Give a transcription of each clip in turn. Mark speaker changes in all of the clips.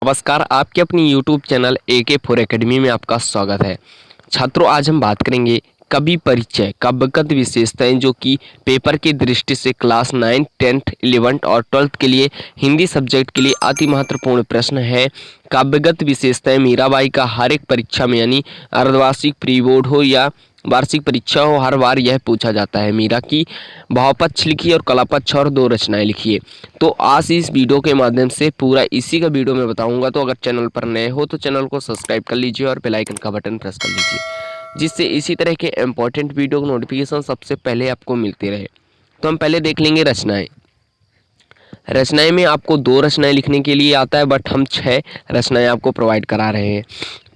Speaker 1: नमस्कार, आपके अपनी यूट्यूब चैनल AK4 एकेडमी में आपका स्वागत है। छात्रों, आज हम बात करेंगे कवि परिचय, काव्यगत विशेषताएं जो कि पेपर की दृष्टि से क्लास 9, 10th, 11th और 12th के लिए हिंदी सब्जेक्ट के लिए अति महत्वपूर्ण प्रश्न है। काव्यगत विशेषताएं मीराबाई का हर एक परीक्षा में यानी अर्धवार्षिक, प्री बोर्ड हो या वार्षिक परीक्षा हो, हर बार यह पूछा जाता है। मीरा की भावपक्ष लिखिए और कलापक्ष और 2 रचनाएं लिखिए। तो आज इस वीडियो के माध्यम से पूरा इसी का वीडियो में बताऊंगा। तो अगर चैनल पर नए हो तो चैनल को सब्सक्राइब कर लीजिए और बेल आइकन का बटन प्रेस कर लीजिए, जिससे इसी तरह के इंपॉर्टेंट वीडियो का नोटिफिकेशन सबसे पहले आपको मिलते रहे। तो हम पहले देख लेंगे रचनाएं। रचनाएं में आपको 2 रचनाएं लिखने के लिए आता है, बट हम 6 रचनाएं आपको प्रोवाइड करा रहे हैं।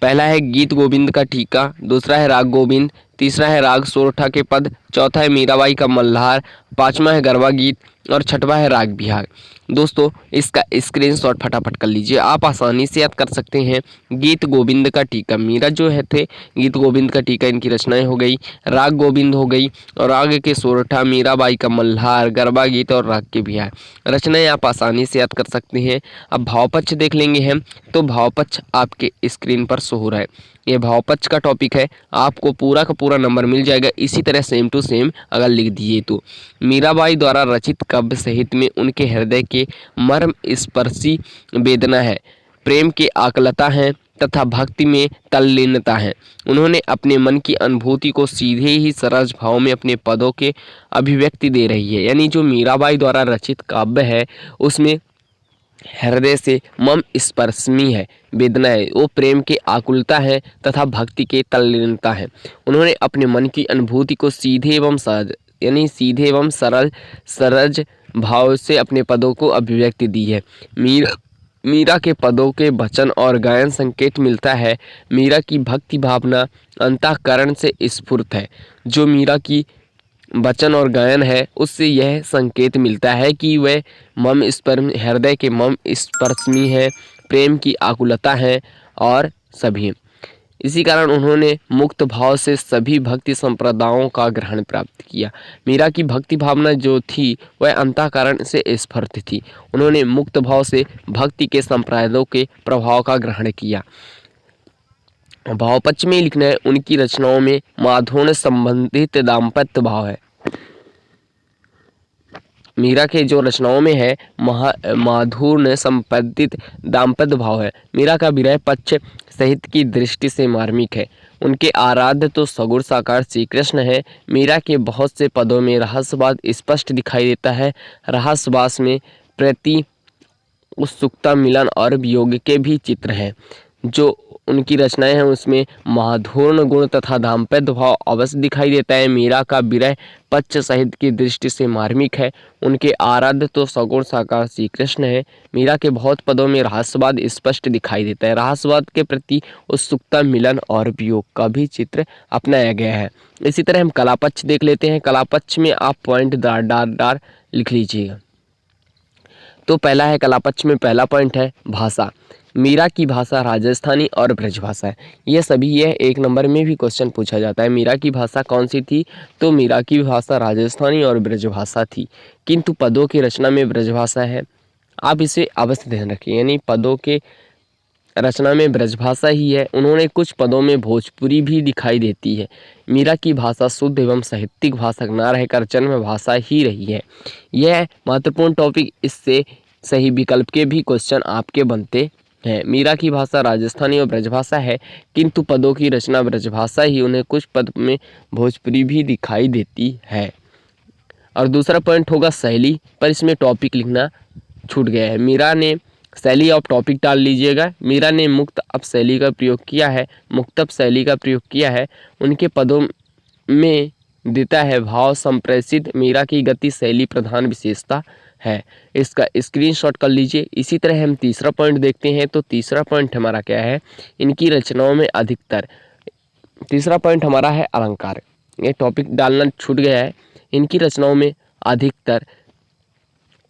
Speaker 1: पहला है गीत गोविंद का ठीका, दूसरा है राग गोविंद, तीसरा है राग सोरठा के पद, चौथा है मीराबाई का मल्हार, पांचवा है गरबा गीत और छठवा है राग बिहार। दोस्तों, इसका स्क्रीनशॉट फटाफट कर लीजिए, आप आसानी से याद कर सकते हैं। गीत गोविंद का टीका, मीरा जो है थे गीत गोविंद का टीका इनकी रचनाएं हो गई। राग गोविंद हो गई और राग के सोरठा, मीराबाई का मल्हार, गरबा गीत और राग के बिहार रचनाएं आप आसानी से याद कर सकते हैं। अब भावपक्ष देख लेंगे हम। तो भावपक्ष आपके स्क्रीन पर शो हो रहा है, ये भावपक्ष का टॉपिक है। आपको पूरा का पूरा नंबर मिल जाएगा इसी तरह सेम टू सेम अगर लिख दिए तो। मीराबाई द्वारा रचित काव्य साहित्य में उनके हृदय के मर्म स्पर्शी वेदना है, प्रेम की आकुलता है तथा भक्ति में तल्लीनता है। उन्होंने अपने मन की अनुभूति को सीधे ही सरस भाव में अपने पदों के अभिव्यक्ति दे रही है। यानी जो मीराबाई द्वारा रचित काव्य है उसमें हृदय से मम स्पर्शमी है, वेदना है, वो प्रेम की आकुलता है तथा भक्ति के तल्लीनता है। उन्होंने अपने मन की अनुभूति को सीधे एवं सहज यानी सीधे एवं सरज भाव से अपने पदों को अभिव्यक्ति दी है। मीरा के पदों के वचन और गायन संकेत मिलता है। मीरा की भक्ति भावना अंतःकरण से स्फुरित है। जो मीरा की वचन और गायन है उससे यह संकेत मिलता है कि वह मम स्पर्म हृदय के मम स्पर्शमी है, प्रेम की आकुलता है और सभी। इसी कारण उन्होंने मुक्त भाव से सभी भक्ति संप्रदायों का ग्रहण प्राप्त किया। मीरा की भक्ति भावना जो थी वह अंतःकरण से स्फूर्त थी। उन्होंने मुक्त भाव से भक्ति के संप्रदायों के प्रभाव का ग्रहण किया। भावपक्ष में लिखना है उनकी रचनाओं में माधुर्य संबंधित दाम्पत्य भाव है। मीरा के जो रचनाओं में है माधुर्य संबंधित दाम्पत्य भाव है। मीरा का विरह पक्ष साहित्य की दृष्टि से मार्मिक है। उनके आराध्य तो सगुण साकार श्री कृष्ण है। मीरा के बहुत से पदों में रहस्यवाद स्पष्ट दिखाई देता है। रहस्यवाद में प्रति उत्सुकता, मिलन और वियोग के भी चित्र हैं। जो उनकी रचनाएं हैं उसमें माधुर्य गुण तथा दाम्पत्य भाव अवश्य दिखाई देता है। मीरा का विरह पक्ष साहित्य की दृष्टि से मार्मिक है। उनके आराध्य तो सगुण साकार श्री कृष्ण है। मीरा के बहुत पदों में रहस्यवाद स्पष्ट दिखाई देता है। रहस्यवाद के प्रति उत्सुकता, मिलन और वियोग का भी चित्र अपनाया गया है। इसी तरह हम कलापक्ष देख लेते हैं। कलापक्ष में आप पॉइंट दार लिख लीजिएगा। तो पहला है कलापक्ष में पहला पॉइंट है भाषा। मीरा की भाषा राजस्थानी और ब्रजभाषा है। ये सभी यह 1 नंबर में भी क्वेश्चन पूछा जाता है। मीरा की भाषा कौन सी थी? तो मीरा की भाषा राजस्थानी और ब्रजभाषा थी, किंतु पदों की रचना में ब्रजभाषा है। आप इसे अवश्य ध्यान रखिए, यानी पदों के रचना में ब्रजभाषा ही है। उन्होंने कुछ पदों में भोजपुरी भी दिखाई देती है। मीरा की भाषा शुद्ध एवं साहित्यिक भाषा न रहकर जन्म भाषा ही रही है। यह महत्वपूर्ण टॉपिक, इससे सही विकल्प के भी क्वेश्चन आपके बनते हैं। मीरा की भाषा राजस्थानी और ब्रजभाषा है, किंतु पदों की रचना ब्रजभाषा ही। उन्हें कुछ पद में भोजपुरी भी दिखाई देती है। और दूसरा पॉइंट होगा शैली, पर इसमें टॉपिक लिखना छूट गया है। मीरा ने शैली ऑफ टॉपिक डाल लीजिएगा। मीरा ने मुक्त अप शैली का प्रयोग किया है, मुक्तप शैली का प्रयोग किया है। उनके पदों में देता है भाव संप्रेषित। मीरा की गति शैली प्रधान विशेषता है। इसका स्क्रीनशॉट कर लीजिए। इसी तरह हम तीसरा पॉइंट देखते हैं। तो तीसरा पॉइंट हमारा क्या है? इनकी रचनाओं में अधिकतर, तीसरा पॉइंट हमारा है अलंकार। ये टॉपिक डालना छूट गया है। इनकी रचनाओं में अधिकतर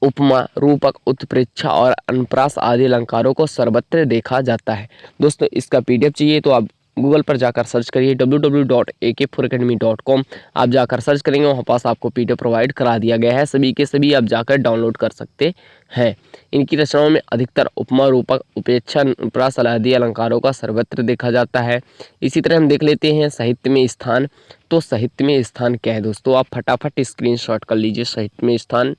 Speaker 1: उपमा, रूपक, उत्प्रेक्षा और अनुप्रास आदि अलंकारों को सर्वत्र देखा जाता है। दोस्तों, इसका PDF चाहिए तो आप गूगल पर जाकर सर्च करिए www.ak4academy.com। आप जाकर सर्च करेंगे, वहाँ पास आपको पीडीएफ प्रोवाइड करा दिया गया है, सभी के सभी आप जाकर डाउनलोड कर सकते हैं। इनकी रचनाओं में अधिकतर उपमा, रूपक, उपेक्षा, अनुप्रास आदि अलंकारों का सर्वत्र देखा जाता है। इसी तरह हम देख लेते हैं साहित्य में स्थान। तो साहित्य में स्थान क्या है दोस्तों, आप फटाफट स्क्रीनशॉट कर लीजिए। साहित्य में स्थान,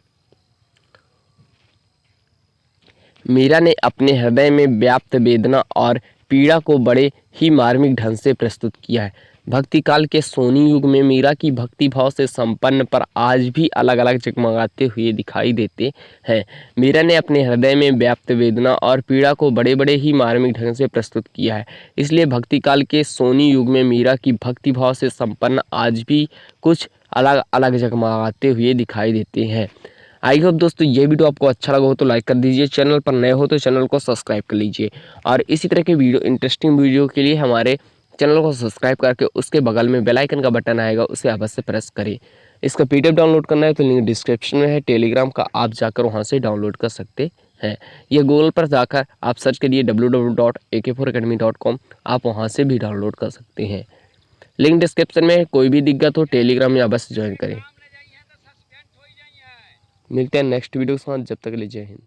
Speaker 1: मीरा ने अपने हृदय में व्याप्त वेदना और पीड़ा को बड़े ही मार्मिक ढंग से प्रस्तुत किया है। भक्ति काल के सोनी युग में मीरा की भक्ति भाव से संपन्न पर आज भी अलग अलग जगमगाते हुए दिखाई देते हैं। मीरा ने अपने हृदय में व्याप्त वेदना और पीड़ा को बड़े बड़े ही मार्मिक ढंग से प्रस्तुत किया है, इसलिए भक्ति काल के सोनी युग में मीरा की भक्ति भाव से संपन्न आज भी कुछ अलग अलग जगमगाते हुए दिखाई देते हैं। आई होप दोस्तों ये वीडियो आपको अच्छा लगा हो तो लाइक कर दीजिए, चैनल पर नए हो तो चैनल को सब्सक्राइब कर लीजिए, और इसी तरह के वीडियो, इंटरेस्टिंग वीडियो के लिए हमारे चैनल को सब्सक्राइब करके उसके बगल में बेल आइकन का बटन आएगा, उसे अवश्य प्रेस करें। इसका पीडीएफ डाउनलोड करना है तो लिंक डिस्क्रिप्शन में है, टेलीग्राम का, आप जाकर वहाँ से डाउनलोड कर सकते हैं। यह गूगल पर जाकर आप सर्च करिए www.ak4academy.com, आप वहाँ से भी डाउनलोड कर सकते हैं। लिंक डिस्क्रिप्शन में है। कोई भी दिक्कत हो टेलीग्राम में अवश्य ज्वाइन करें। मिलते हैं नेक्स्ट वीडियो के साथ, जब तक के लिए जय हिंद।